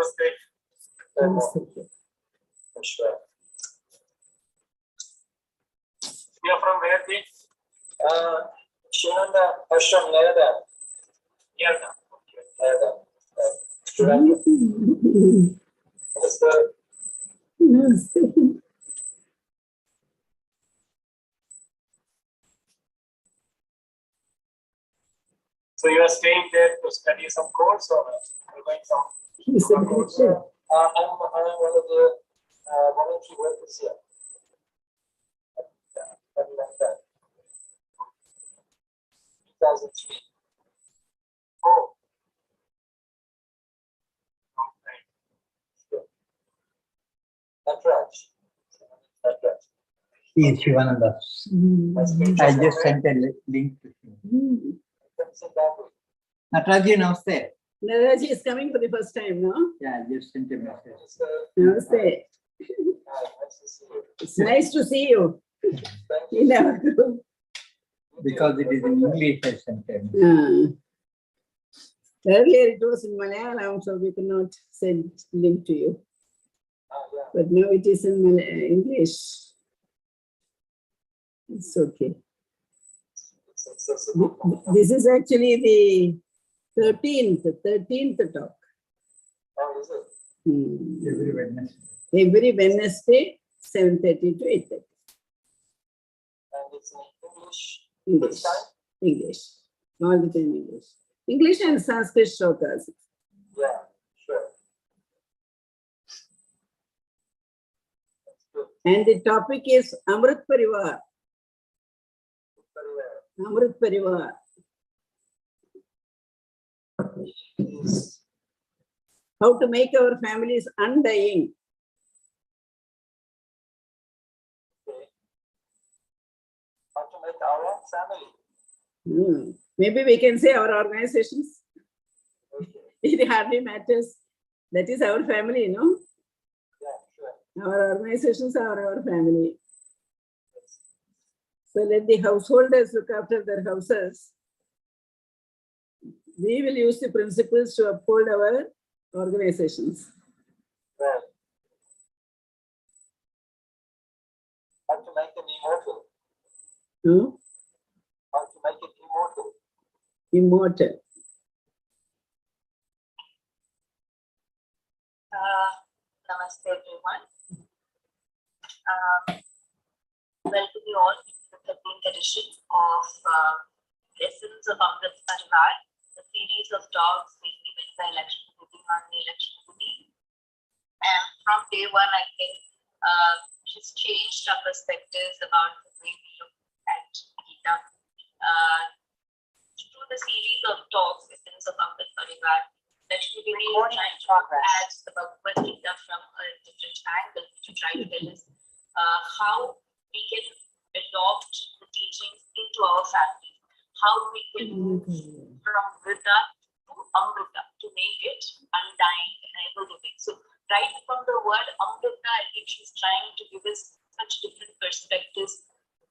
Namaste. Namaste. Sure. You are from where, please? Shinanda Ashram, Nerada. Nerada. Okay. Nerada. Namaste. So you are staying there to study some course, or you're going some course? I'm one of the voluntary workers here. Something like that. 2003. Oh. Okay. Sure. That's right. That's right. He is Shivananda. I just sent a link to him. Natraji, namaste. Naraji is coming for the first time, no? Yeah, I just sent a message. Namaste. It's nice to see you in our group. Because it is in English, I sent him. Earlier it was in Malayalam, so we could not send link to you. But now it is in English. It's okay. This is actually the 13th talk. Oh, is it? Every Wednesday. Every Wednesday, 7:30 to 8:30. And it's in English. English. English. All the time English. English and Sanskrit shlokas. Yeah, sure. That's good. And the topic is Amrit Parivar. Very well. Amrit Parivar. Yes. How to make our families undying. Okay. How to make our family. Maybe we can say our organizations. Okay. It hardly matters. That is our family, no? Yeah, sure. Our organizations are our family. So let the householders look after their houses. We will use the principles to uphold our organizations. Right. How to make them immortal. No? How to make it immortal. Immortal. Namaste everyone. Welcome you all to the 13th edition of Lessons of Amrit Parivar, the series of talks being given by Lakshmi Budi. And from day one, I think she's changed our perspectives about the way we look at Gita. Through the series of talks, Lessons of Amrit Parivar, Lakshmi Budi is trying to add the Bhagavad Gita from a different angle to try to tell us how we can adopt the teachings into our family, how we can move from Vrita to Amrita to make it undying and ever living. So right from the word Amrita, I think she's trying to give us such different perspectives.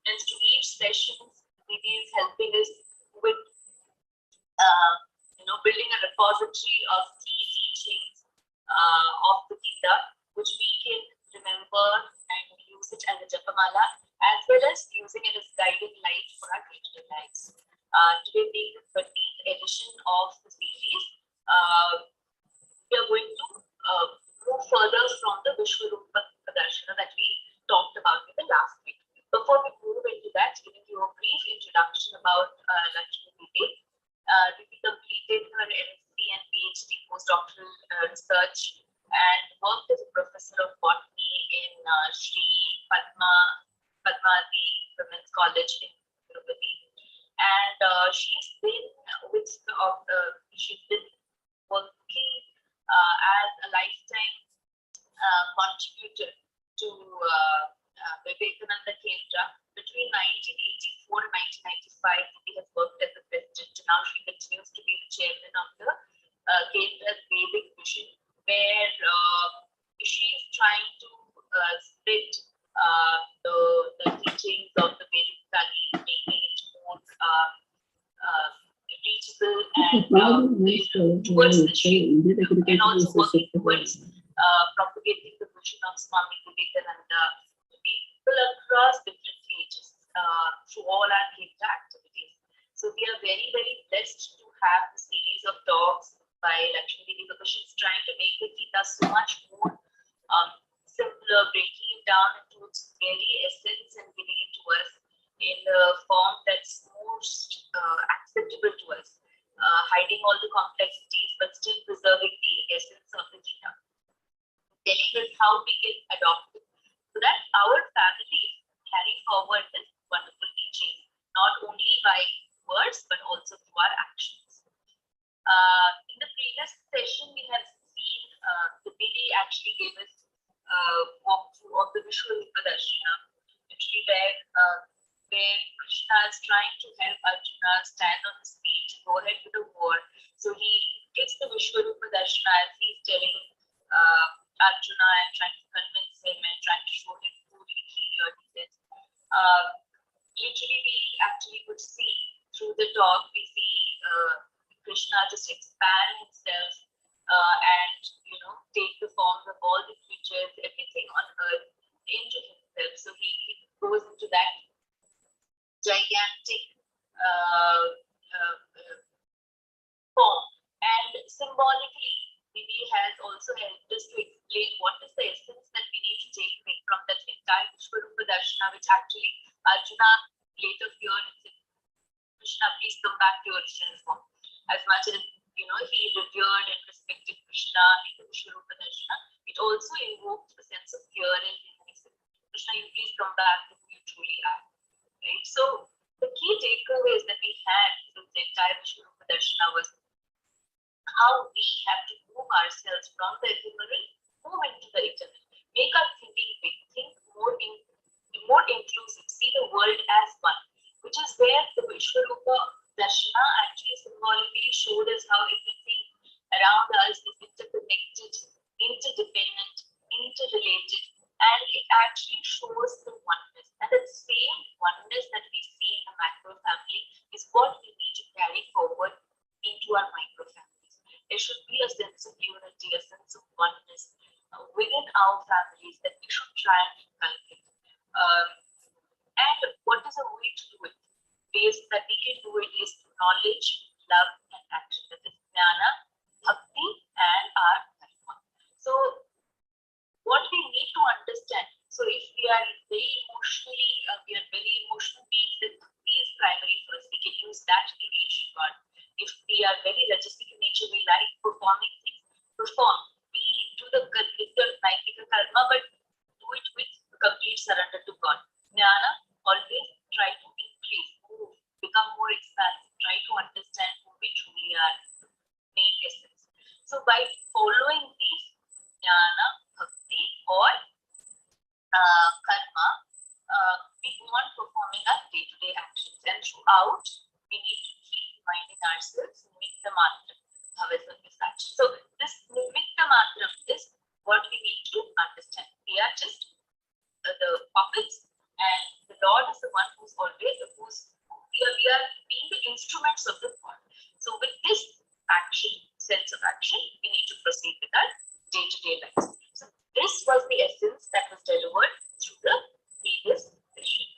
And to each session, Didi is helping us with building a repository of key teachings of the Gita, which we can remember and use it as a Japamala, as well as using it as guiding light for our day-to-day lives. Today being the 13th edition of the series, we are going to move further from the Vishwarupa Pradarshana that we talked about in the last week. Before we move into that, giving you a brief introduction about Lakshmi Budi. Didi completed her MSc and PhD postdoctoral research and worked as a professor of botany in Sri Padmavati Women's College in Tirupati. And she's been working as a lifetime contributor to Viveka Kendra. Between 1984 and 1995, Didi has worked as the president. Now she continues to be the chairman of the Kendra's Vedic Mission, where she is trying to spread the teachings of the Vedic studies, making it more reachable and towards the shape, and also working towards propagating the vision of Swami Vivekananda to people across different ages through all our Gita activities. So we are very, very blessed to have the series of talks by Lakshmi Devi, because she's trying to make the Gita so much more simpler, breaking it down into its very essence and giving it to us in the form that's most acceptable to us, hiding all the complexities but still preserving the essence of the Gita, telling us how we can adopt it so that our families carry forward this wonderful teaching, not only by words but also through our actions. In the previous session, we have seen the Devi actually gave us a walkthrough of the Vishwarupa Darshana, literally where Krishna is trying to help Arjuna stand on his feet, go ahead with the war. So he gives the Vishwarupa Darshana as he's telling Arjuna and trying to convince him and trying to show him who he really is. Literally, we actually could see through the talk, we see Krishna just expand himself and take the forms of all the creatures, everything on earth into himself. So he goes into that gigantic form, and symbolically Vivi has also helped us to explain what is the essence that we need to take away from that entire Vishwarupa Darshana, which actually Arjuna later feared and said, Krishna, please come back to your original form. As much as he revered and respected Krishna in the Vishwarupa Darshana, it also invoked a sense of fear in him. He said, Krishna, you please come back to who you truly are. Right? So the key takeaways that we had from the entire Vishwarupa Darshana was how we have to move ourselves from the ephemeral, move into the eternal, make our thinking big, think more inclusive, see the world as one, which is where the Vishwarupa Darshana actually symbolically showed us how everything around us is interconnected, interdependent, interrelated, and it actually shows the oneness. And that same oneness that we see in the macro family is what we need to carry forward into our micro families. There should be a sense of unity, a sense of oneness within our families that we should try and inculcate. And what is a way to do it? Ways that we can do it is knowledge, love, and action. That is jnana, bhakti, and our karma. So what we need to understand, so if we are very emotional beings, then bhakti is primary for us. We can use that to reach God. If we are very rajasic in nature, we like performing things, we do the Naitika karma, but do it with complete surrender to God. Jnana, always try to increase, move, become more expansive, try to understand who we truly are, main essence. So by following these, jnana, bhakti, or karma, we go on performing our day-to-day actions. And throughout, we need to keep reminding ourselves, Nimitta Matram, Bhavasam Visach. So this Nimitta Matram is what we need to understand. We are just the puppets, and the Lord is the one who's always, we are being the instruments of the God. So with this action, sense of action, we need to proceed with our day-to-day lives. So this was the essence that was delivered through the previous session.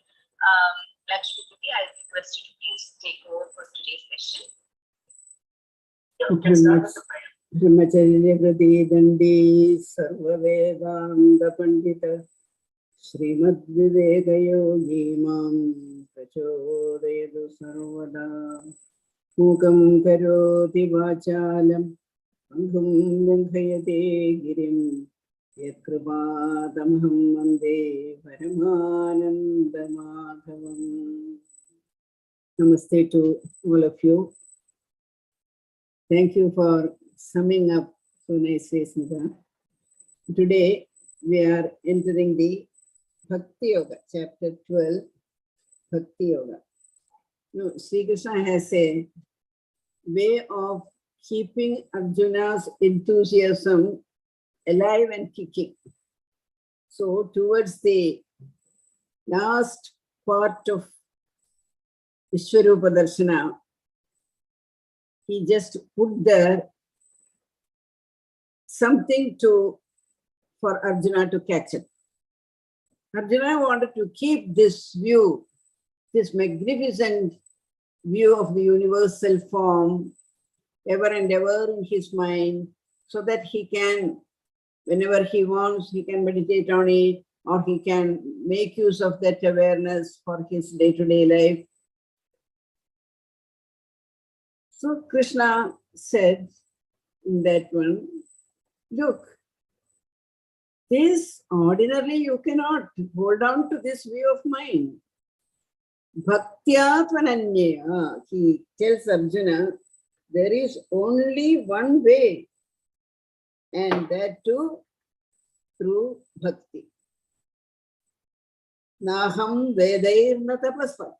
Lakshmi Devi, I request you to please take over for today's session. You can start with the prayer. Brahmacharya Vrati Dandi Sarva Vedanta Pandita Srimad Viveka Yogi Mam Prachodayadu Sarvada Mukam Karoti Vachalam Angham Vankhayate Girim Yatkripatamham Vande Paramananda Madhavam. Namaste to all of you. Thank you for summing up so nicely, Smita. Today we are entering the Bhakti Yoga, chapter 12, Bhakti Yoga. Now, Sri Krishna has a way of keeping Arjuna's enthusiasm alive and kicking. So, towards the last part of Vishwarupa Darshana, he just put there something for Arjuna to catch it. Arjuna wanted to keep this view, this magnificent view of the universal form ever and ever in his mind, so that he can, whenever he wants, he can meditate on it, or he can make use of that awareness for his day-to-day life. So Krishna said in that one, look, this ordinarily you cannot hold on to this view of mine. Bhaktya tvananyaya, he tells Arjuna, there is only one way, and that too through bhakti. Naham vedair na tapasva,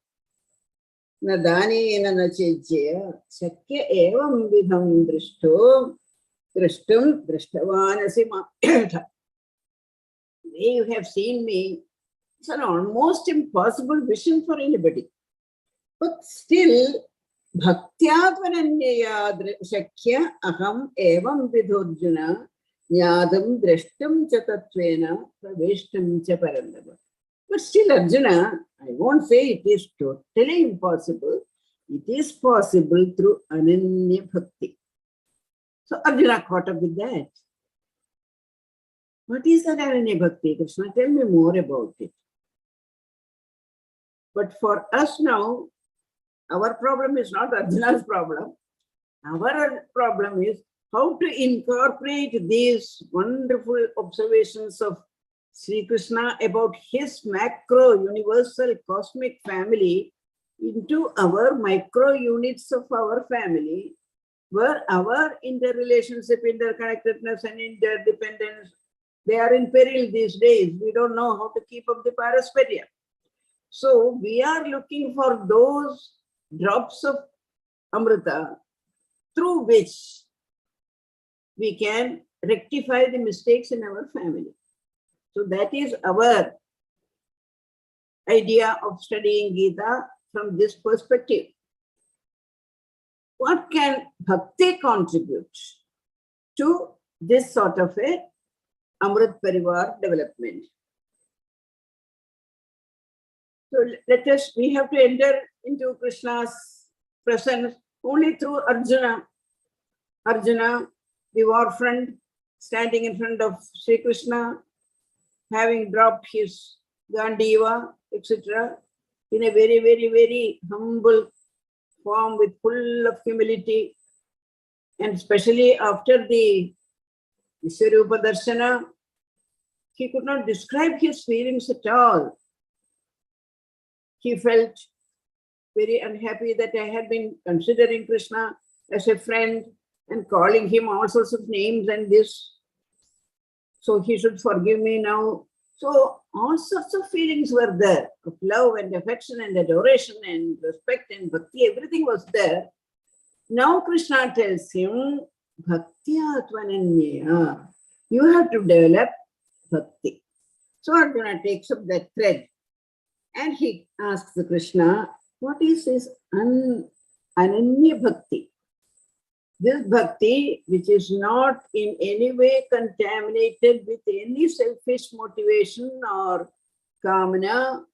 na danena na chejya, shakya evam vidham drishtum drishtavanasi ma. The way you have seen me, it's an almost impossible vision for anybody. But still, bhaktya shakya aham evam vidhurjuna nyadam drishtam cha tatvena praveshtam cha parandava. But still, Arjuna, I won't say it is totally impossible. It is possible through ananya bhakti. So Arjuna caught up with that. What is that ananya bhakti? Krishna, tell me more about it. But for us now, our problem is not Arjuna's problem. Our problem is how to incorporate these wonderful observations of Sri Krishna about his macro, universal, cosmic family into our micro units of our family, where our interrelationship, interconnectedness and interdependence, they are in peril these days. We don't know how to keep up the paraspermia. So we are looking for those drops of Amrita through which we can rectify the mistakes in our family. So that is our idea of studying Gita from this perspective. What can bhakti contribute to this sort of a Amrit Parivar development? So we have to enter into Krishna's presence only through Arjuna. Arjuna, the war friend, standing in front of Sri Krishna, having dropped his Gandiva, etc., in a very, very, very humble form with full of humility. And especially after the Vishwarupa Darshana, he could not describe his feelings at all. He felt very unhappy that I had been considering Krishna as a friend and calling him all sorts of names and this. So he should forgive me now. So all sorts of feelings were there of love and affection and adoration and respect and bhakti. Everything was there. Now Krishna tells him, Bhaktya tvananyaya. You have to develop bhakti. So Arjuna takes up that thread and he asks Krishna, what is this ananya bhakti? This bhakti, which is not in any way contaminated with any selfish motivation or kamana,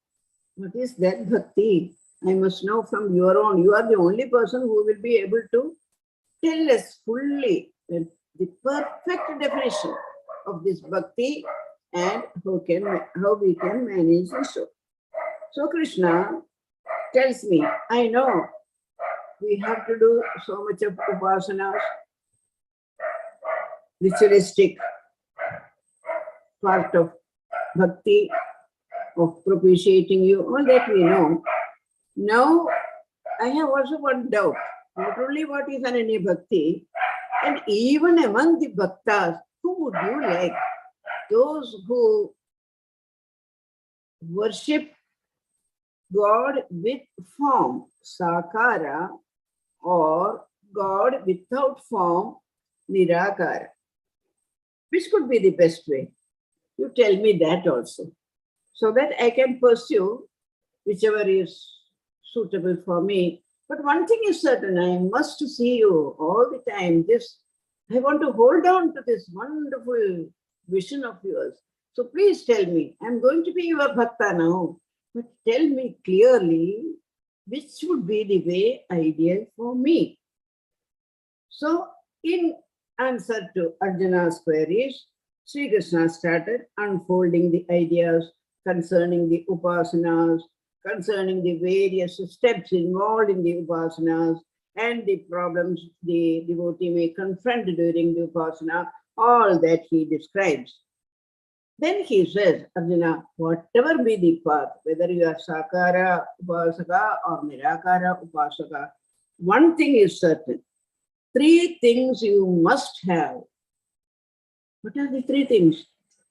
what is that bhakti? I must know from your own. You are the only person who will be able to tell us fully the perfect definition of this bhakti and how we can manage the show. So Krishna tells me, I know we have to do so much of upasanas, ritualistic part of bhakti, of propitiating you, all that we know. Now, I have also one doubt, not only what is ananya bhakti, and even among the bhaktas, who would you like? Those who worship God with form, sakara, or God without form, nirakara. Which could be the best way? You tell me that also, so that I can pursue whichever is suitable for me But one thing is certain, I must see you all the time. I want to hold on to this wonderful vision of yours. So please tell me, I'm going to be your bhakta now, but tell me clearly which would be the way ideal for me. So in answer to Arjuna's queries, Sri Krishna started unfolding the ideas concerning the upasanas, concerning the various steps involved in the upasanas and the problems the devotee may confront during the upasana, all that he describes. Then he says, Arjuna, whatever be the path, whether you are Sakara Upasaka or Nirakara Upasaka, one thing is certain. 3 things you must have. What are the 3 things?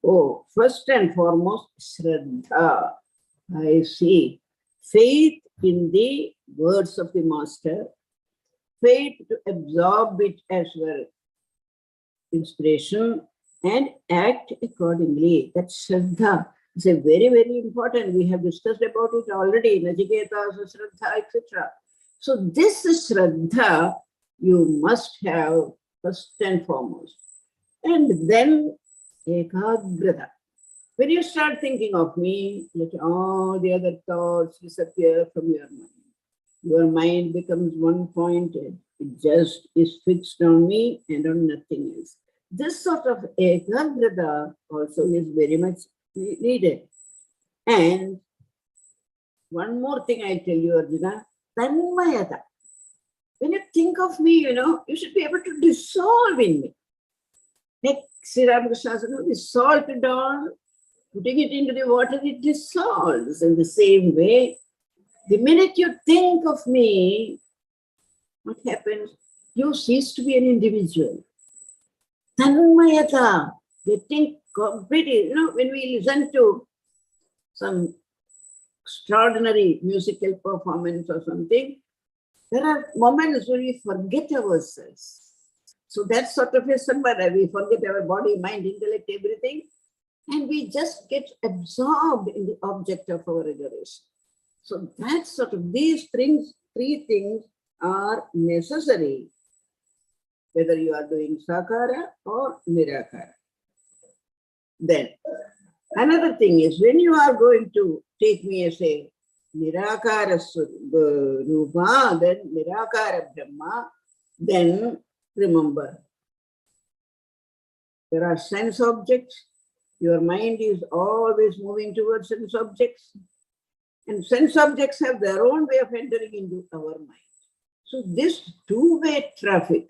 Oh, first and foremost, Shraddha. I see. Faith in the words of the master, faith to absorb it as your inspiration and act accordingly. That's Shraddha. It's a very, very important. We have discussed about it already. Nachiketa, Shraddha, etc. So this Shraddha you must have first and foremost. And then Ekagrata. When you start thinking of me, let all the other thoughts disappear from your mind. Your mind becomes one-pointed. It just is fixed on me and on nothing else. This sort of Ekagrata also is very much needed. And one more thing I tell you, Arjuna, Tanmayata. When you think of me, you should be able to dissolve in me. Like Sri Ramakrishna said, the salt down, putting it into the water, it dissolves. In the same way, the minute you think of me, what happens? You cease to be an individual. Tanmayata, they think completely, when we listen to some extraordinary musical performance or something, there are moments where we forget ourselves. So that's sort of a samvara. We forget our body, mind, intellect, everything, and we just get absorbed in the object of our adoration. So that's sort of these 3 things are necessary, whether you are doing Sakara or Nirakara. Then another thing is, when you are going to take me as a Nirakara Rupa, then Nirakara Brahma, then remember, there are sense objects. Your mind is always moving towards sense objects. And sense objects have their own way of entering into our mind. So this 2-way traffic,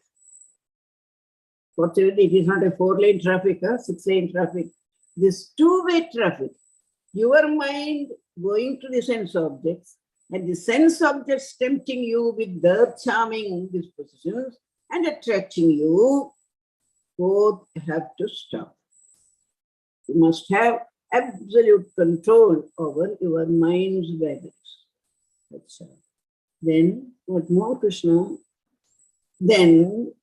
fortunately it is not a 4-lane traffic, 6-lane traffic. This 2-way traffic, your mind going to the sense objects and the sense objects tempting you with their charming dispositions and attracting you, both have to stop. You must have absolute control over your mind's values. That's all. Then, what more, Krishna? Then,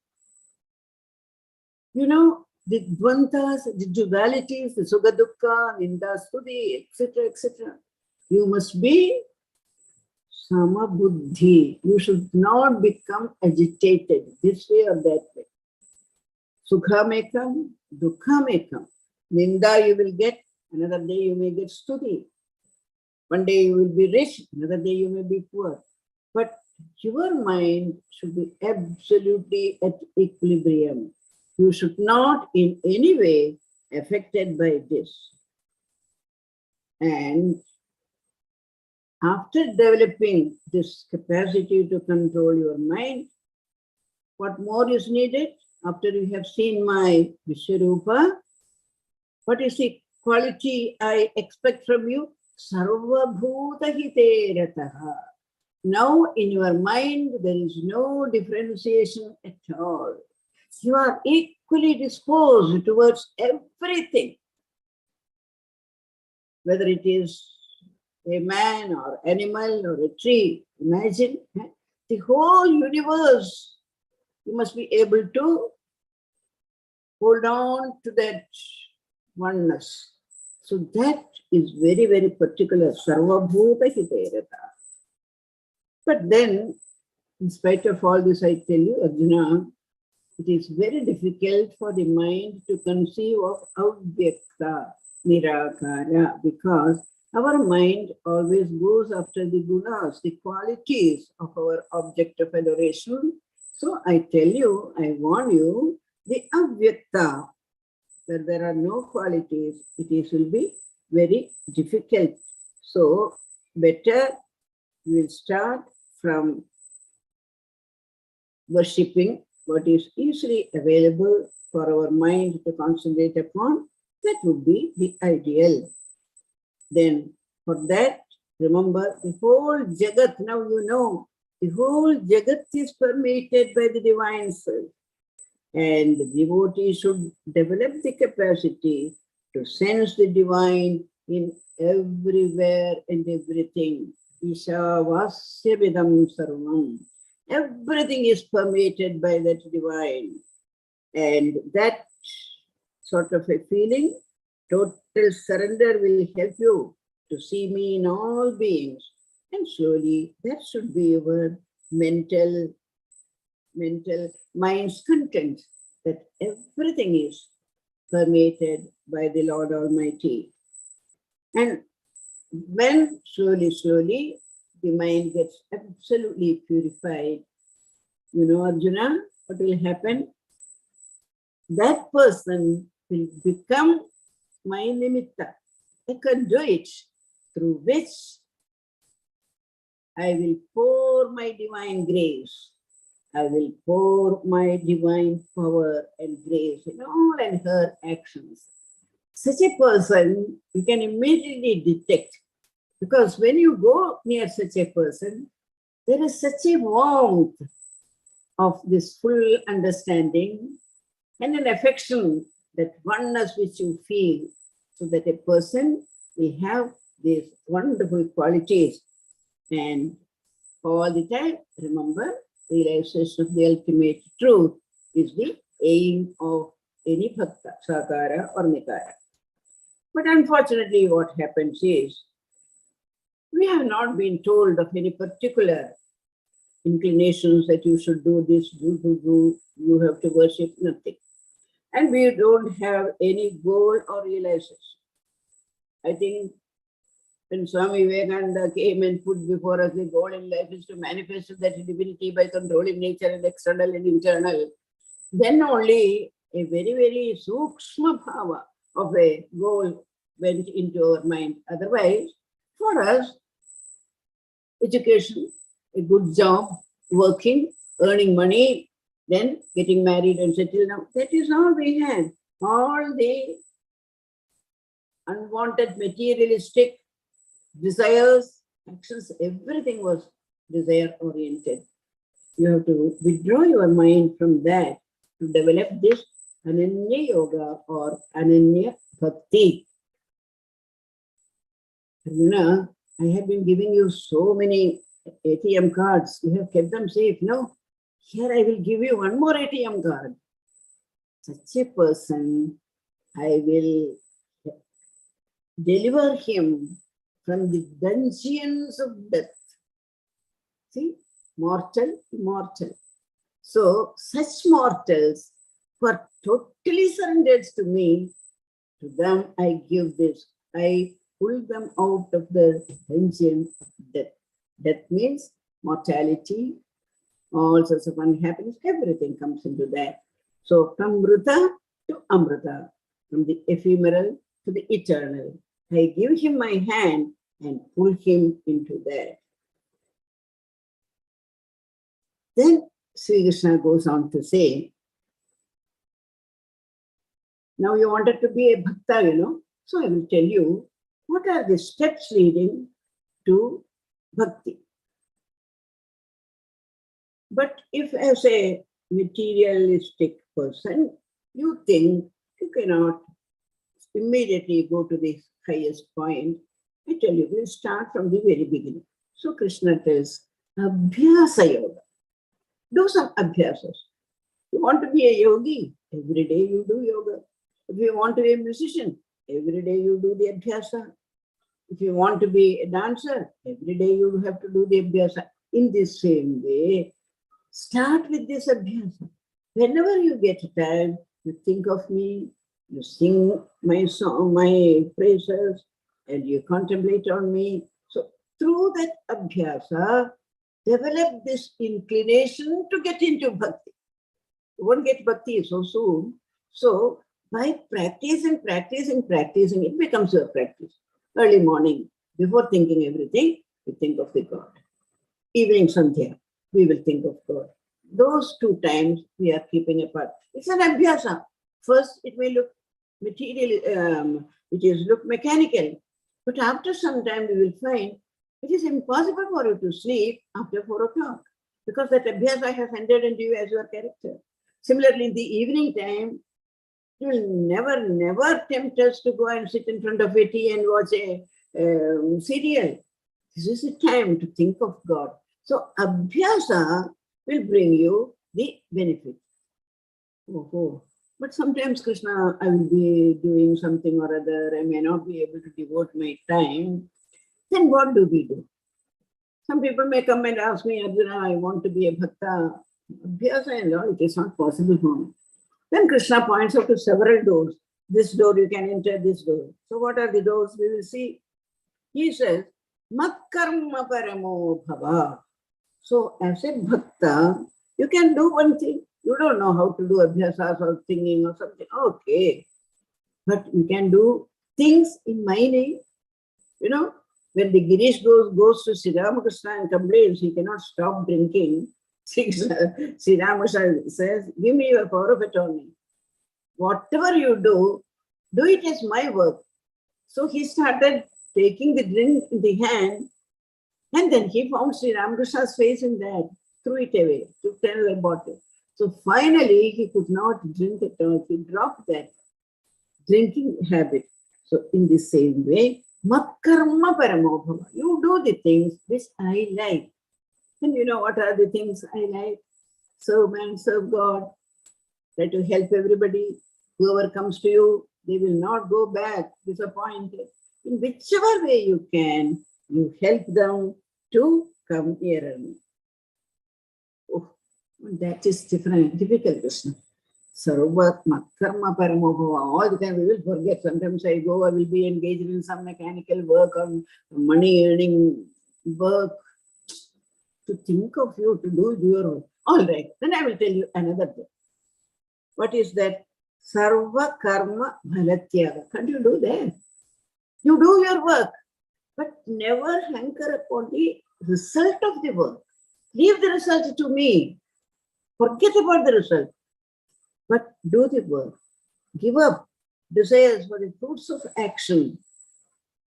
the dvantas, the dualities, the sukha dukkha, ninda stuti, etc., etc. You must be samabuddhi. You should not become agitated this way or that way. Sukha may come, dukkha may come. Ninda you will get, another day you may get stuti. One day you will be rich, another day you may be poor. But your mind should be absolutely at equilibrium. You should not in any way affected by this. And after developing this capacity to control your mind, what more is needed? After you have seen my Vishwarupa, what is the quality I expect from you? Sarva bhuta hite rataha. Now in your mind, there is no differentiation at all. You are equally disposed towards everything. Whether it is a man or animal or a tree, imagine the whole universe. You must be able to hold on to that oneness. So that is very, very particular. Sarva bhuta hite rataha. But then In spite of all this, I tell you, Arjuna, it is very difficult for the mind to conceive of avyakta, nirakara, because our mind always goes after the gunas, the qualities of our object of adoration. So I tell you, I warn you, the avyakta, where there are no qualities, will be very difficult. So better we will start from worshipping what is easily available for our mind to concentrate upon. That would be the ideal. Then for that, remember the whole Jagat, now you know, the whole Jagat is permeated by the divine self. And the devotee should develop the capacity to sense the divine in everywhere and everything. Isha vasya vidam sarvam. Everything is permeated by that divine. And that sort of a feeling, total surrender will help you to see me in all beings. And slowly that should be your mental mind's content, that everything is permeated by the Lord Almighty. And when slowly, the mind gets absolutely purified, you know, Arjuna, what will happen? That person will become my nimitta, a conduit through which I will pour my divine grace. I will pour my divine power and grace in all and her actions. Such a person, you can immediately detect, because when you go near such a person, there is such a warmth of this full understanding and an affection, that oneness which you feel, so that a person will have these wonderful qualities. And all the time, remember, realization of the ultimate truth is the aim of any bhakta, sakara or nikara. But unfortunately, what happens is, we have not been told of any particular inclinations that you should do this, do, you have to worship, nothing. And we don't have any goal or realization. I think when Swami Vivekananda came and put before us the goal in life is to manifest that divinity by controlling nature and external and internal, then only a very, very sukshma bhava of a goal went into our mind. Otherwise, for us, education, a good job, working, earning money, then getting married and settled down, that is all we had. All the unwanted materialistic desires, actions, everything was desire-oriented. You have to withdraw your mind from that to develop this Ananya Yoga or Ananya Bhakti. Arjuna, I have been giving you so many ATM cards. You have kept them safe. No, here I will give you one more ATM card. Such a person, I will deliver him from the dungeons of death. See, mortal, immortal. So, such mortals who are totally surrendered to me, to them I give this. I pull them out of the dungeon of death. Death means mortality, all sorts of unhappiness, everything comes into that. So, from Mrita to Amrita, from the ephemeral to the eternal, I give him my hand and pull him into that. Then Sri Krishna goes on to say, now you wanted to be a bhakta, you know, so I will tell you what are the steps leading to bhakti. But if as a materialistic person, you think you cannot immediately go to the highest point, I tell you, we'll start from the very beginning. So Krishna tells, Abhyasa Yoga. Do some abhyasas. You want to be a yogi, every day you do yoga. If you want to be a musician, every day you do the abhyasa. If you want to be a dancer, every day you have to do the abhyasa. In the same way, Start with this abhyasa. Whenever you get time, you think of me, you sing my song, my praises, and you contemplate on me. So through that abhyasa, develop this inclination to get into bhakti. You won't get bhakti so soon. So by practicing, it becomes your practice. Early morning, before thinking everything, we think of the God. Evening sandhya, we will think of God. Those 2 times we are keeping apart. It's an abhyasa. First, it may look material, look mechanical, but after some time we will find it is impossible for you to sleep after 4 o'clock because that abhyasa has entered into you as your character. Similarly, in the evening time, it will never tempt us to go and sit in front of a tea and watch a serial. This is the time to think of God. So abhyasa will bring you the benefit. But sometimes, Krishna, I will be doing something or other. I may not be able to devote my time. Then what do we do? Some people may come and ask me, Arjuna, I want to be a bhakta. Abhyasa and all, it is not possible for me. Then Krishna points out to several doors. This door you can enter, this door. So what are the doors? We will see. He says, Makkarma paramo bhava. So as a bhakta, you can do one thing. You don't know how to do abhyasas or singing or something. Okay. But you can do things in my name. You know, when the Girish goes to Sri Ramakrishna and complains he cannot stop drinking, Sri Ramakrishna says, give me your power of attorney. Whatever you do it as my work. So he started taking the drink in the hand, and then he found Sri Ramakrishna's face in that, threw it away, took another bottle. So finally, he could not drink at all. He dropped that drinking habit. So in the same way, Makkarma paramo bhava. You do the things which I like. And you know what are the things I like? Serve man, serve God. Try to help everybody. Whoever comes to you, they will not go back disappointed. In whichever way you can, you help them to come nearer me. Oh, that is difficult, Krishna. Sarva Makkarma paramo bhava. All the time we will forget. Sometimes I will be engaged in some mechanical work or money earning work. To think of you, to do your work. All right, then I will tell you another thing. What is that? Sarva karma bhalatyaga. Can't you do that? You do your work, but never hanker upon the result of the work. Leave the result to me. Forget about the result. But do the work. Give up desires for the fruits of action.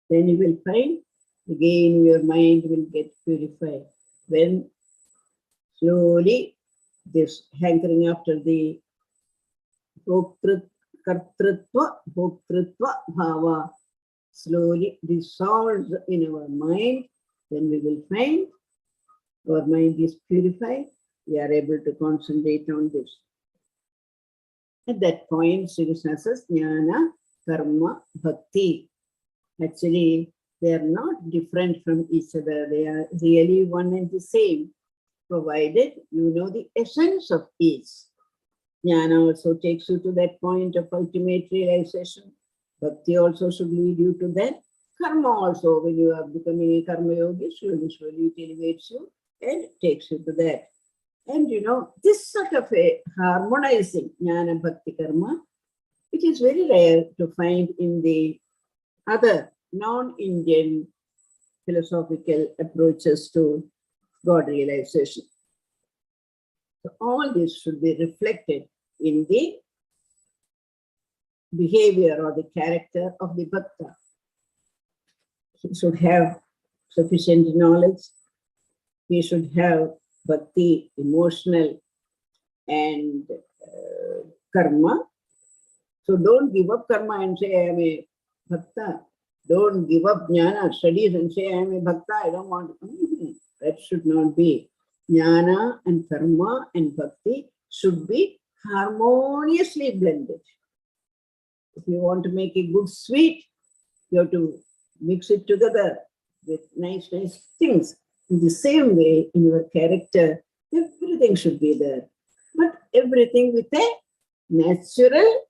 Then you will find again your mind will get purified. When slowly this hankering after the kartrutva bhava slowly dissolves in our mind, then we will find our mind is purified. We are able to concentrate on this. At that point, Sri Krishna says, Jnana, Karma, Bhakti. Actually, they are not different from each other. They are really one and the same, provided you know the essence of each. Jnana also takes you to that point of ultimate realization. Bhakti also should lead you to that. Karma also, when you are becoming a karma yogi, slowly it elevates you and takes you to that. And you know, this sort of a harmonizing Jnana Bhakti Karma, it is very rare to find in the other non-Indian philosophical approaches to God realization. So all this should be reflected in the behavior or the character of the Bhakta. He should have sufficient knowledge. He should have Bhakti, emotional and karma. So don't give up karma and say I am a Bhakta. Don't give up jnana, studies and say I am a Bhakta, I don't want to. That should not be. Jnana and karma and bhakti should be harmoniously blended. If you want to make a good sweet, you have to mix it together with nice things. In the same way, in your character, every everything should be there. But everything with a natural,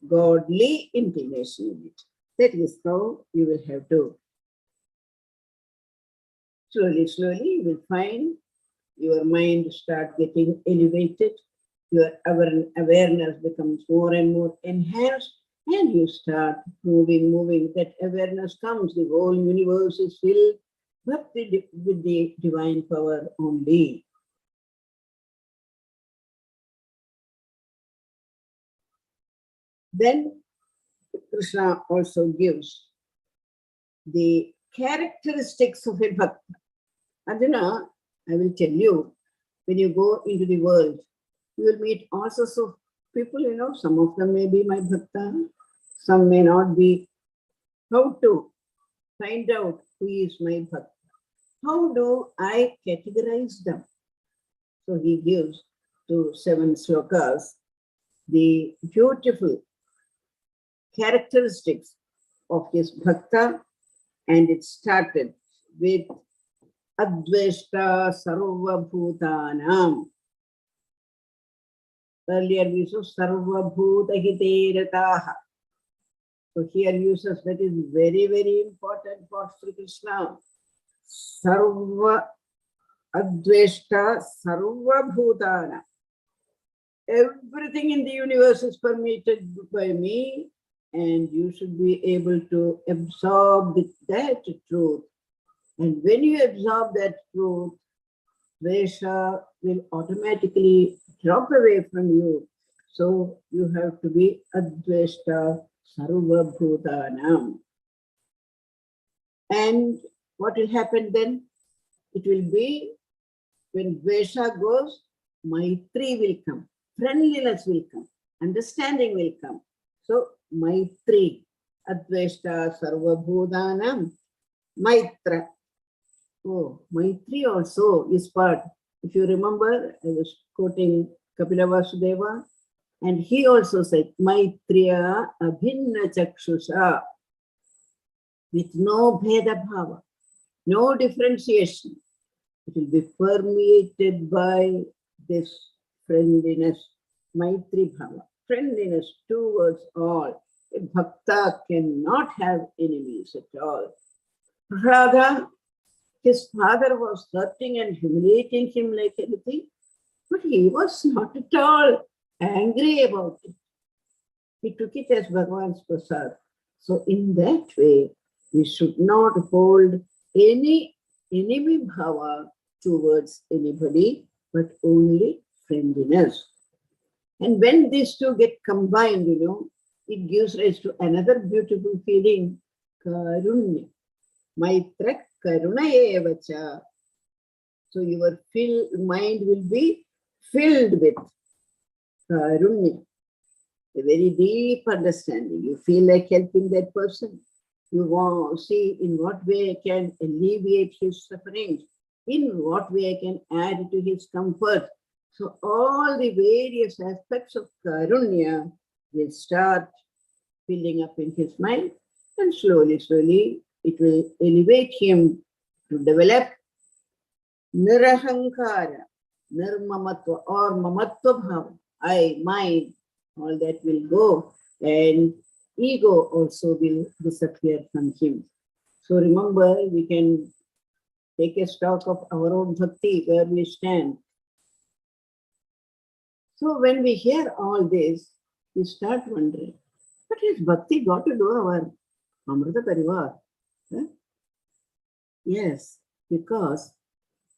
godly inclination in it. That is how you will have to. Slowly, slowly, you will find your mind start getting elevated. Your awareness becomes more and more enhanced, and you start moving. That awareness comes. The whole universe is filled with the divine power only. Then Krishna also gives the characteristics of a bhakta. Arjuna, I will tell you, when you go into the world, you will meet all sorts of people, some of them may be my bhakta, some may not be. How to find out who is my bhakta? How do I categorize them? So he gives to 7 slokas the beautiful characteristics of his bhakta, and it started with Adveshta Sarva Bhutanam. Earlier we saw Sarva Bhuta Hiterataha. So here uses that is very, very important for Sri Krishna. Sarva Adveshta Sarva Bhutana. Everything in the universe is permitted by me, and you should be able to absorb that truth. And when you absorb that truth, Dvesha will automatically drop away from you. So you have to be Adveshta Sarva Bhutanam. And what will happen then? It will be when Dvesha goes, Maitri will come, friendliness will come, understanding will come. So Maitri, Adveshta Sarva Bhutanam, Maitra. Oh, Maitri also is part. If you remember, I was quoting Kapila Vasudeva, and he also said, Maitriya Abhinna Chakshusha, with no Bheda Bhava, no differentiation. It will be permeated by this friendliness, Maitri Bhava, friendliness towards all. A bhakta cannot have enemies at all. Radha, his father was hurting and humiliating him like anything, but he was not at all angry about it. He took it as Bhagavan's prasad. So in that way, we should not hold any enemy bhava towards anybody, but only friendliness. And when these two get combined, it gives rise to another beautiful feeling, karunya. Maitra karuna evacha. So your mind will be filled with karunya, a very deep understanding. You feel like helping that person. You want to see in what way I can alleviate his suffering, in what way I can add to his comfort. So all the various aspects of karunya will start filling up in his mind, and slowly, slowly, it will elevate him to develop nirahankara, nirmamatva or mamatva bhava, I, mine, all that will go, and ego also will disappear from him. So remember, we can take a stock of our own bhakti, where we stand. So when we hear all this, we start wondering, what has bhakti got to do our Amrita Parivar? Huh? Yes, because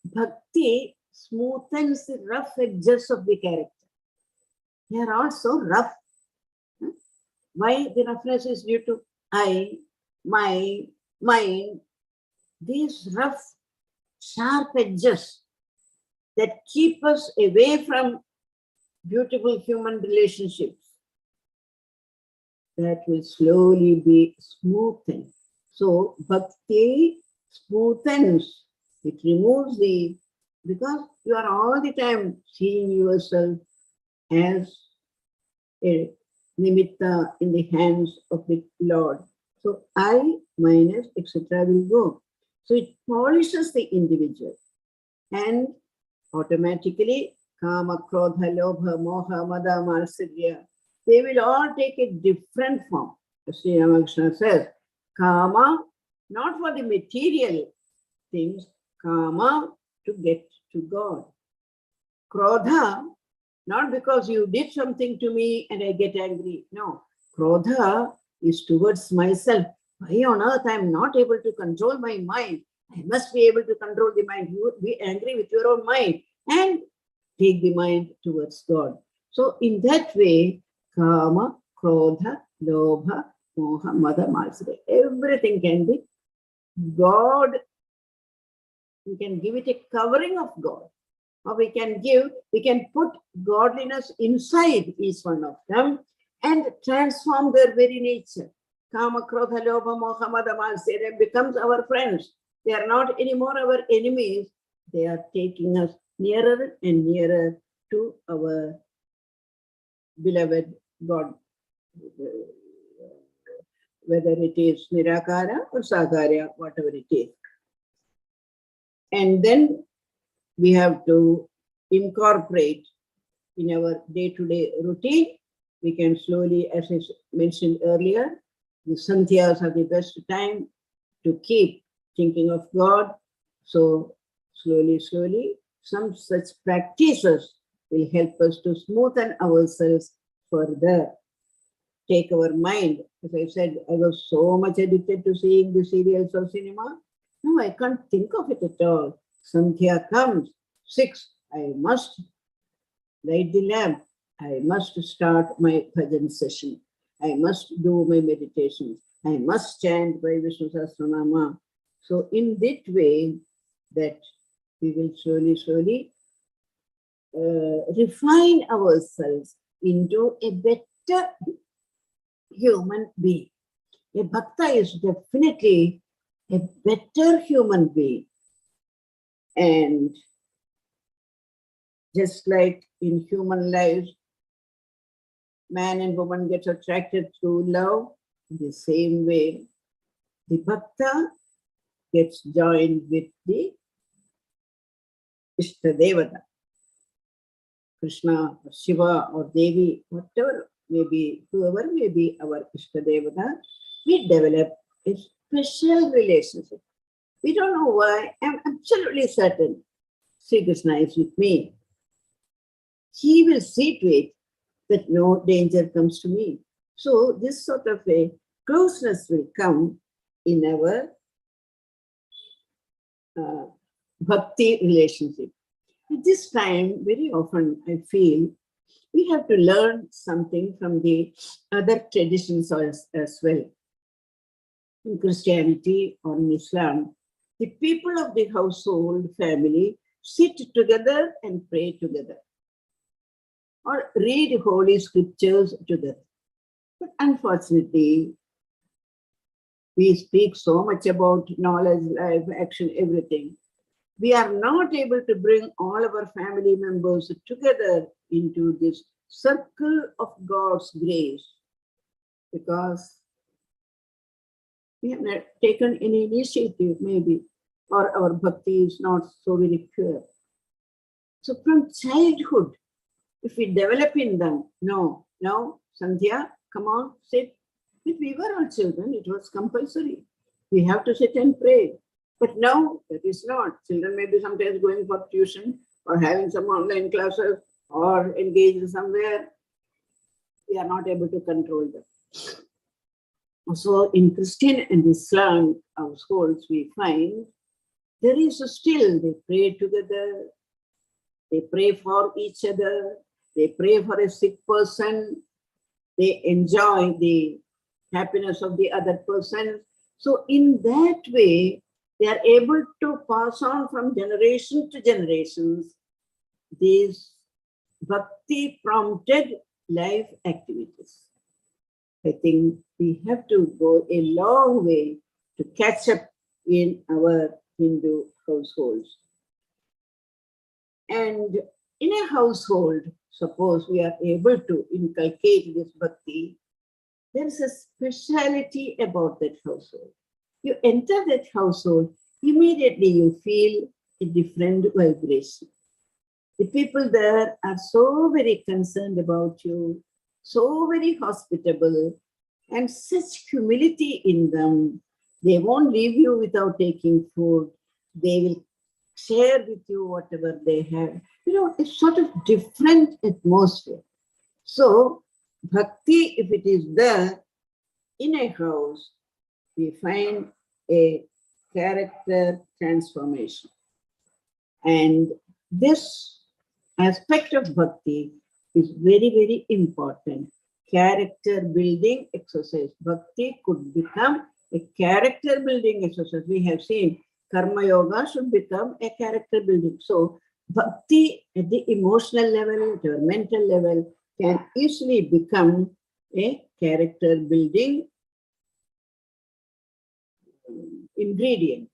bhakti smoothens the rough edges of the character. They are also rough. Huh? Why the roughness is due to I, my, mine, these rough, sharp edges that keep us away from beautiful human relationships, that will slowly be smoothened. So bhakti smoothens, it removes because you are all the time seeing yourself as a nimitta in the hands of the Lord. So I minus etc. will go. So it polishes the individual, and automatically Kama, Krodha, Lobha, Moha, Mada, Matsarya, they will all take a different form. Sri Ramakrishna says, Kama, not for the material things, Kama, to get to God. Krodha, not because you did something to me and I get angry. No, Krodha is towards myself. Why on earth I am not able to control my mind? I must be able to control the mind. You would be angry with your own mind and take the mind towards God. So in that way, Kama, Krodha, Lobha, Moha, Mada, Matsarya, everything can be God. We can give it a covering of God. Or we can put godliness inside each one of them and transform their very nature. Kama, Krodha, Lobha, Moha, Mada, Matsarya becomes our friends. They are not anymore our enemies. They are taking us nearer and nearer to our beloved God, whether it is Nirakara or Sakara, whatever it is. And then we have to incorporate in our day-to-day routine. We can slowly, as I mentioned earlier, the Sandhyas are the best time to keep thinking of God. So slowly, some such practices will help us to smoothen ourselves further. Take our mind. As I said, I was so much addicted to seeing the serials or cinema. No, I can't think of it at all. Sandhya comes, 6, I must light the lamp. I must start my bhajan session. I must do my meditations. I must chant by Vishnu Sahasranama. So in that way, that we will slowly refine ourselves into a better human being. A bhakta is definitely a better human being. And just like in human lives, man and woman get attracted through love, in the same way, the bhakta gets joined with the Ishtadevata, Krishna or Shiva or Devi, whatever may be, whoever may be our Ishtadevata, we develop a special relationship. We don't know why. I'm absolutely certain Sri Krishna is with me. He will see to it that no danger comes to me. So this sort of a closeness will come in our bhakti relationship. At this time, very often I feel we have to learn something from the other traditions as well. In Christianity or in Islam, the people of the household family sit together and pray together or read holy scriptures together. But unfortunately, we speak so much about knowledge, life, action, everything. We are not able to bring all our family members together into this circle of God's grace because we have not taken any initiative, maybe, or our bhakti is not so very pure. So from childhood, if we develop in them, no, Sandhya, come on, sit. If we were all children, it was compulsory. We have to sit and pray. But now that is not. Children may be sometimes going for tuition or having some online classes or engaged somewhere. We are not able to control them. So in Christian and Islam households, we find there is still, they pray together, they pray for each other, they pray for a sick person, they enjoy the happiness of the other person. So in that way, they are able to pass on from generation to generations these bhakti prompted life activities. I think we have to go a long way to catch up in our Hindu households. And in a household, suppose we are able to inculcate this bhakti, there is a speciality about that household. You enter that household, immediately you feel a different vibration. The people there are so very concerned about you, so very hospitable, and such humility in them. They won't leave you without taking food. They will share with you whatever they have. You know, it's sort of different atmosphere. So, bhakti, if it is there in a house, we find a character transformation. And this aspect of bhakti is very, very important. Character building exercise. Bhakti could become a character building exercise. We have seen karma yoga should become a character building. So bhakti at the emotional level, at your mental level, can easily become a character building ingredient.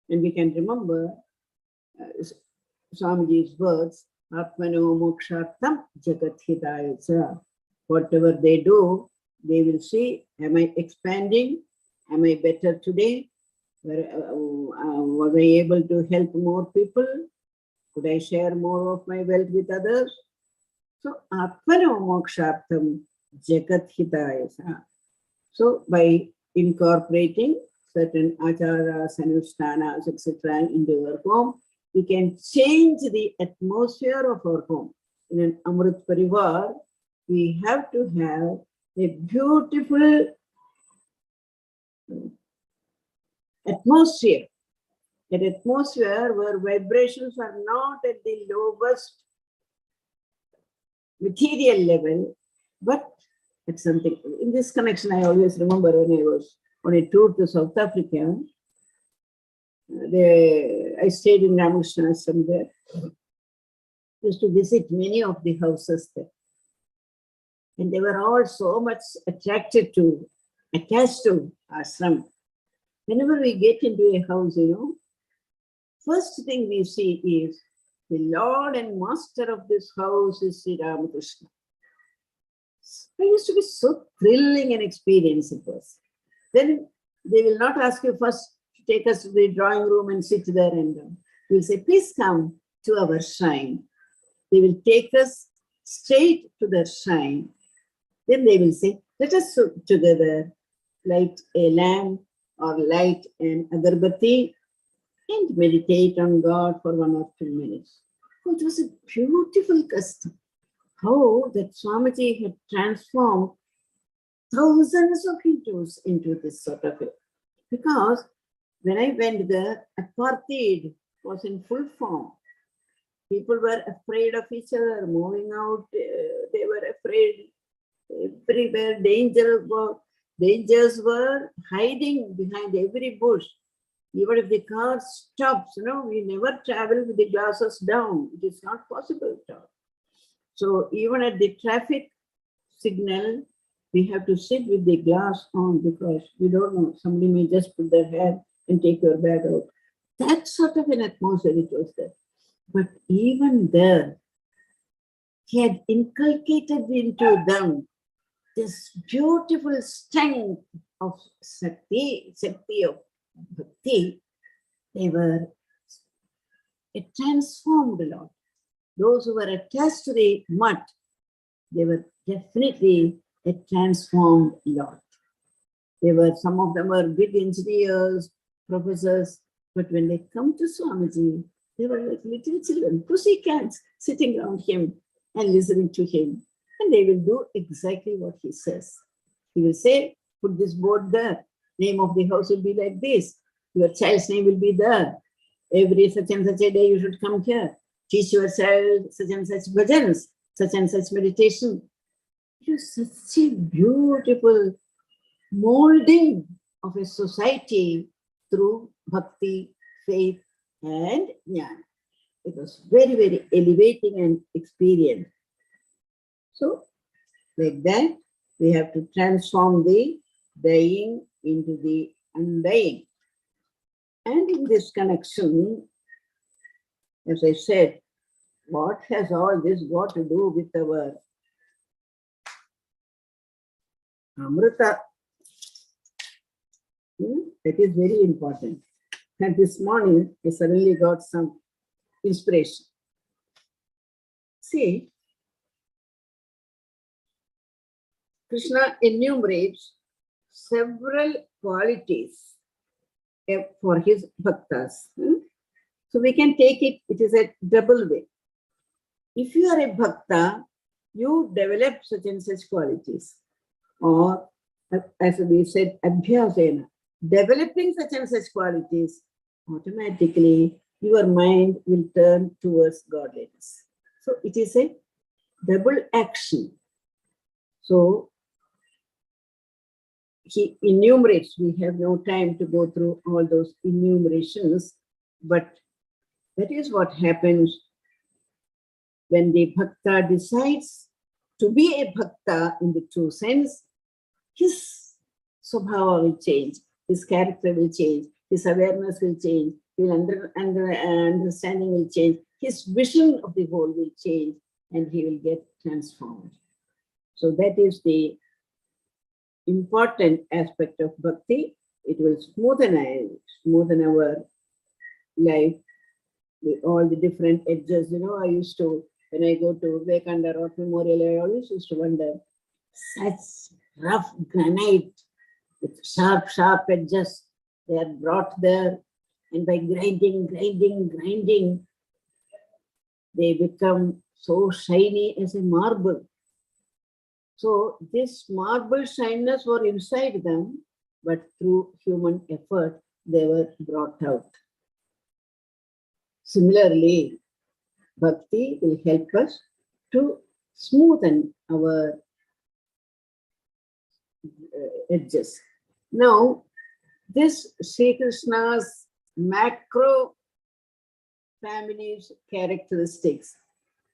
And we can remember Swamiji's words, Atmano mokshartam jagat hidaya. Whatever they do, they will see, am I expanding? Am I better today? Was I able to help more people? Could I share more of my wealth with others? So, Atmano mokshartam jagat hidaya. So, by incorporating certain acharas, anushthanas, etc. into our home, we can change the atmosphere of our home. In an Amrit Parivar, we have to have a beautiful atmosphere. An atmosphere where vibrations are not at the lowest material level, but at something. In this connection, I always remember when I was on a tour to South Africa, I stayed in Ramakrishna Ashram there. Used to visit many of the houses there. And they were all so much attached to ashram. Whenever we get into a house, you know, first thing we see is the Lord and Master of this house is Sri Ramakrishna. It used to be so thrilling an experience it was. Then they will not ask you first to take us to the drawing room and sit there and you'll say, please come to our shrine. They will take us straight to the shrine. Then they will say, let us sit together, light a lamp or light an agarbatti and meditate on God for 1 or 2 minutes. Oh, it was a beautiful custom. How that Swamiji had transformed thousands of Hindus into this sort of it. Because when I went there, apartheid was in full form. People were afraid of each other, moving out. They were afraid everywhere. Dangers were hiding behind every bush. Even if the car stops, you know, we never travel with the glasses down. It is not possible at all. So even at the traffic signal, we have to sit with the glass on because we don't know, somebody may just put their hand and take your bag out. That sort of an atmosphere it was there. But even there, he had inculcated into them this beautiful strength of Sakti of Bhakti. They were a transformed lot. Those who were attached to the mutt, they were definitely a transformed lot. Some of them were big engineers, professors, but when they come to Swamiji, they were like little children, pussycats, sitting around him and listening to him. And they will do exactly what he says. He will say, put this board there. Name of the house will be like this. Your child's name will be there. Every such and such a day you should come here. Teach your child such and such bhajans, such and such meditation. It was such a beautiful molding of a society through bhakti, faith, and jnana. It was very, very elevating an experience. So, like that, we have to transform the dying into the undying. And in this connection, as I said, what has all this got to do with our Amrita? That is very important. And this morning, I suddenly got some inspiration. See, Krishna enumerates several qualities for his bhaktas. So we can take it, it is a double way. If you are a bhakta, you develop such and such qualities. Or, as we said, abhyasena, developing such and such qualities, automatically your mind will turn towards godliness. So it is a double action. So he enumerates, we have no time to go through all those enumerations, but that is what happens when the bhakta decides to be a bhakta in the true sense. His swabhava will change, his character will change, his awareness will change, his understanding will change, his vision of the whole will change, and he will get transformed. So that is the important aspect of bhakti. It will smoothen our life with all the different edges. You know, I used to, when I go to Viveka Rock Memorial, I always used to wonder, such rough granite with sharp edges, they are brought there, and by grinding, they become so shiny as a marble. So this marble shyness was inside them, but through human effort, they were brought out. Similarly, bhakti will help us to smoothen our edges. Now, this Sri Krishna's macro family's characteristics,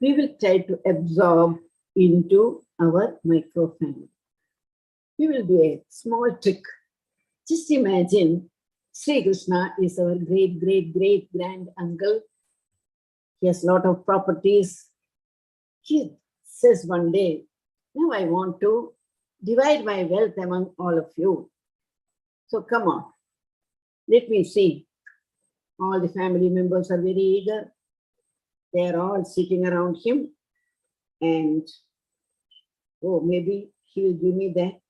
we will try to absorb into our micro family. We will do a small trick. Just imagine Sri Krishna is our great grand uncle. He has a lot of properties. He says one day, now I want to divide my wealth among all of you. So come on, let me see. All the family members are very eager. They are all sitting around him, and oh, maybe he will give me that.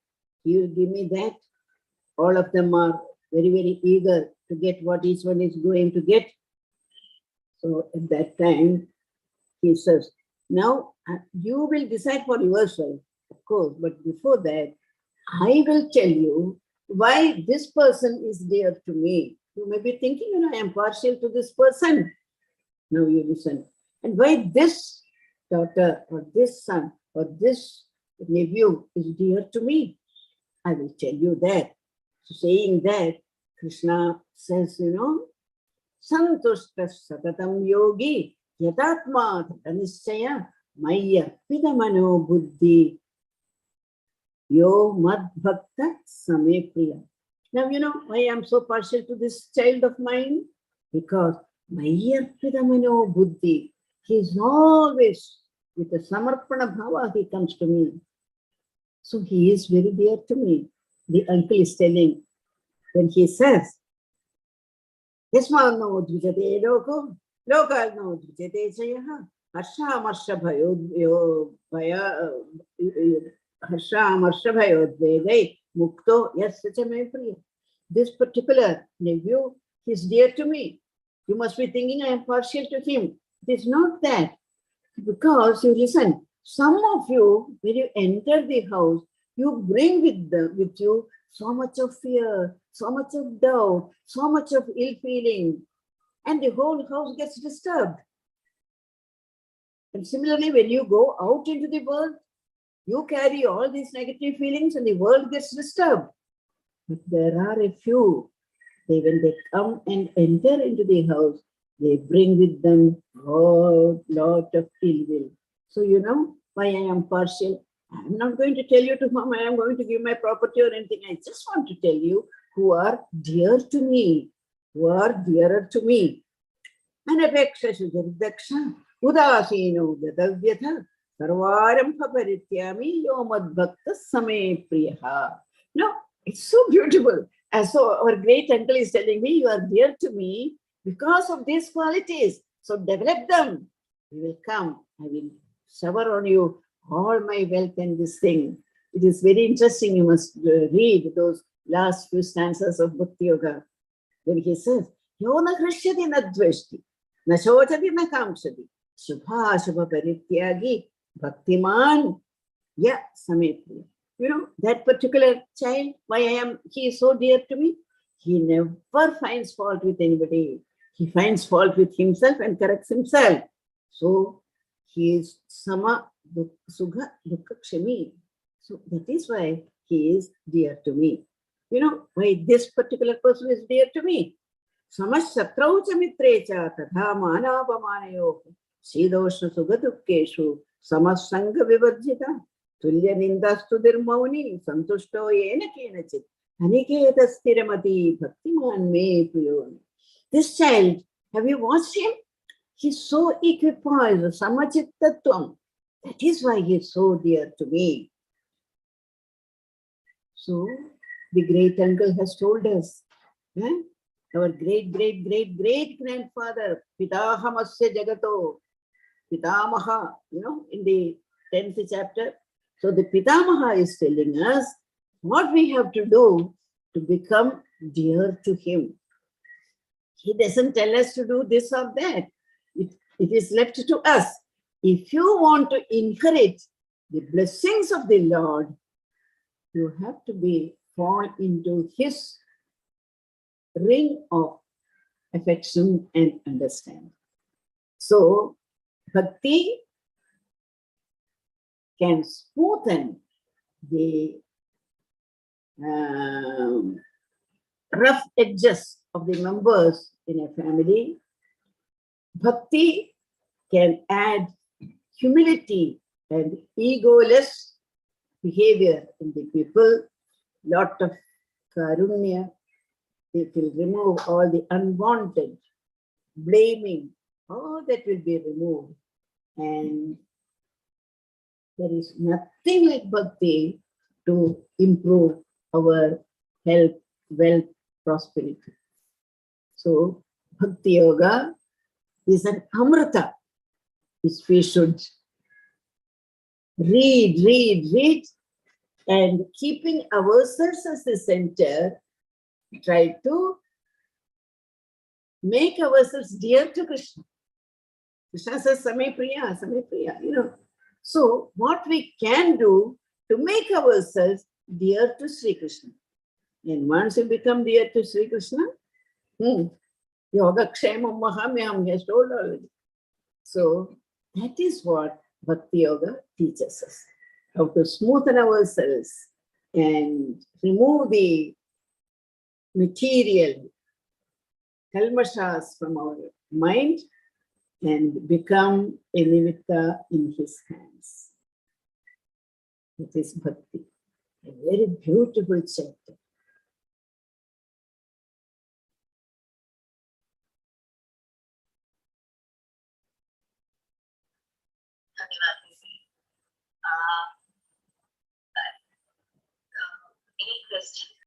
He will give me that. All of them are very eager to get what each one is going to get. So at that time, he says, now you will decide for yourself, of course, but before that, I will tell you why this person is dear to me. You may be thinking, you know, I am partial to this person. Now you listen. And why this daughter or this son or this nephew is dear to me. I will tell you that. So saying that, Krishna says, you know, Santushta satatam yogi yatatma tanisya maya pidamano buddhi yo mad bhakta same priya. Now, you know why I am so partial to this child of mine? Because maya pidamano buddhi, he is always with a samarpana bhava, he comes to me. So he is very dear to me. The uncle is telling, when he says, Yasma no dvijate loko, lokal no dvijate jayaha, harsha marsha bhayodvegai, mukto yasya me priya. This particular nephew, he is dear to me. You must be thinking I am partial to him. It is not that. Because you listen, some of you, when you enter the house, you bring with you so much of fear, so much of doubt, so much of ill feeling, and the whole house gets disturbed. And similarly, when you go out into the world, you carry all these negative feelings and the world gets disturbed. But there are a few, when they come and enter into the house, they bring with them a lot of ill will. So you know why I am partial. I am not going to tell you to whom I am going to give my property or anything. I just want to tell you who are dear to me, who are dearer to me. Anapeksha sudardaksha udasino gadavyatha sarvarambha parityami yomad bhakta same priyaha. No, it's so beautiful. And so our great uncle is telling me, you are dear to me because of these qualities. So develop them. You will come. I will shower on you all my wealth and this thing. It is very interesting. You must read those last few stanzas of Bhakti Yoga. When he says, Yo na krishyati na dveshti, na shochati na kamshati, shubha shubha parityagi, bhaktiman ya samepriya. You know, that particular child, he is so dear to me. He never finds fault with anybody. He finds fault with himself and corrects himself. So he is sama sugha dukkha kshami. So that is why he is dear to me. You know why this particular person is dear to me? Samashatraucha mitrecha tadha manapamanayo sidosha sugha dukkeshu samasanga vivarjita tulya nindastu dirmauni santushto yena kenachit aniketa stiramati bhaktiman me priyo. This child, have you watched him? He's so equipoised, samachittatvam. That is why he is so dear to me. So, the great uncle has told us, our great grandfather, Pitahamasya Jagato, Pitamaha, in the 10th chapter. So, the Pitamaha is telling us what we have to do to become dear to him. He doesn't tell us to do this or that. It is left to us. If you want to inherit the blessings of the Lord, you have to fall into his ring of affection and understanding. So, bhakti can smoothen the rough edges of the members in a family. Bhakti can add humility and egoless behavior in the people, lot of karunya. It will remove all the unwanted blaming, all that will be removed. And there is nothing like bhakti to improve our health, wealth, prosperity. So, Bhakti Yoga is an Amrita, which we should read, and keeping ourselves as the center, try to make ourselves dear to Krishna. Krishna says, Same Priya, So, what we can do to make ourselves dear to Sri Krishna. And once you become dear to Sri Krishna, Yoga Kshemam Mahamyam, he has told already. So, that is what Bhakti Yoga teaches us. How to smoothen ourselves and remove the material kalmashas from our mind and become a nimitta in his hands. It is Bhakti, a very beautiful chapter. Dhanyavad, Devi.